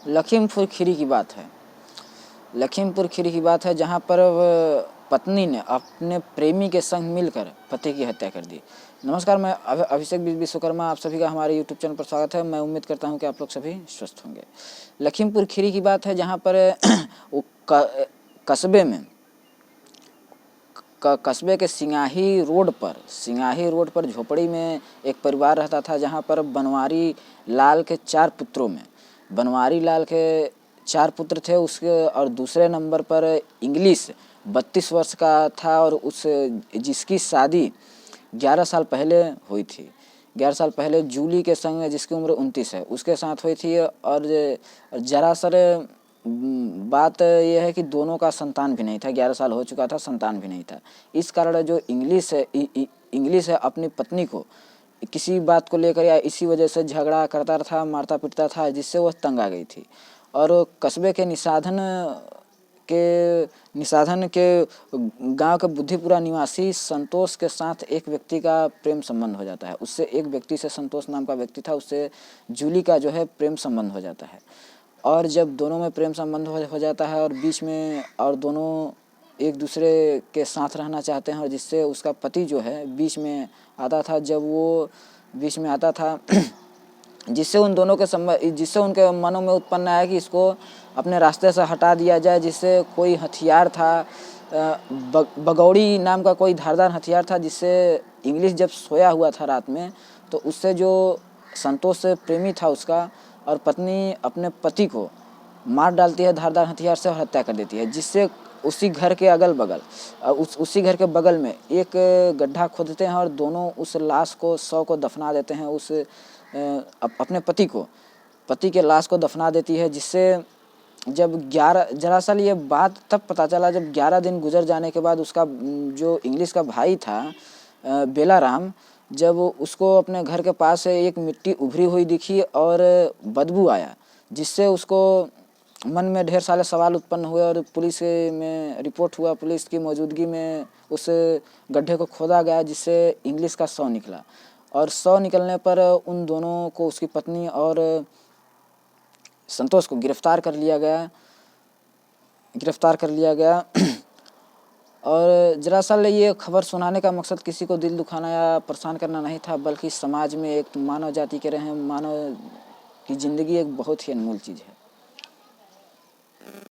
लखीमपुर खीरी की बात है। लखीमपुर खीरी की बात है जहाँ पर पत्नी ने अपने प्रेमी के संग मिलकर पति की हत्या कर दी। नमस्कार, मैं अभिषेक विश्वकर्मा, आप सभी का हमारे यूट्यूब चैनल पर स्वागत है। मैं उम्मीद करता हूँ कि आप लोग सभी स्वस्थ होंगे। लखीमपुर खीरी की बात है जहाँ पर कस्बे के सिंगाही रोड पर झोपड़ी में एक परिवार रहता था, जहाँ पर बनवारी लाल के 4 पुत्रों में बनवारी लाल के 4 पुत्र थे उसके, और दूसरे नंबर पर इंग्लिश 32 वर्ष का था और जिसकी शादी 11 साल पहले हुई थी। 11 साल पहले जूली के संग, जिसकी उम्र 29 है, उसके साथ हुई थी। और जरा सर बात यह है कि दोनों का संतान भी नहीं था। 11 साल हो चुका था, संतान भी नहीं था। इस कारण जो इंग्लिश है अपनी पत्नी को किसी बात को लेकर या इसी वजह से झगड़ा करता था, मारता पीटता था, जिससे वह तंग आ गई थी। और कस्बे के निसाधन के गांव के बुद्धिपुरा निवासी संतोष के साथ एक व्यक्ति का प्रेम संबंध हो जाता है। उससे एक व्यक्ति से, संतोष नाम का व्यक्ति था, उससे जूली का जो है प्रेम संबंध हो जाता है। और जब दोनों में प्रेम संबंध हो जाता है और बीच में, और दोनों एक दूसरे के साथ रहना चाहते हैं, और जिससे उसका पति जो है बीच में आता था। जब वो बीच में आता था जिससे उनके मनों में उत्पन्न आया कि इसको अपने रास्ते से हटा दिया जाए। जिससे कोई हथियार था, बगौड़ी नाम का कोई धारदार हथियार था, जिससे इंग्लिश जब सोया हुआ था रात में, तो उससे जो संतोष से प्रेमी था उसका, और पत्नी अपने पति को मार डालती है धारदार हथियार से और हत्या कर देती है। जिससे उसी घर के उसी घर के बगल में एक गड्ढा खोदते हैं और दोनों उस लाश को, शव को दफना देते हैं। अपने पति के लाश को दफना देती है। जिससे जब दरअसल ये बात तब पता चला जब 11 दिन गुजर जाने के बाद उसका जो इंग्लिश का भाई था, बेलाराम, जब उसको अपने घर के पास से एक मिट्टी उभरी हुई दिखी और बदबू आया, जिससे उसको मन में ढेर सारे सवाल उत्पन्न हुए और पुलिस में रिपोर्ट हुआ। पुलिस की मौजूदगी में उस गड्ढे को खोदा गया, जिससे इंग्लिश का शव निकला। और शव निकलने पर उन दोनों को, उसकी पत्नी और संतोष को गिरफ्तार कर लिया गया। और दरअसल ये खबर सुनाने का मकसद किसी को दिल दुखाना या परेशान करना नहीं था, बल्कि समाज में एक मानव जाति के रहे, मानव की ज़िंदगी एक बहुत ही अनमोल चीज़ है।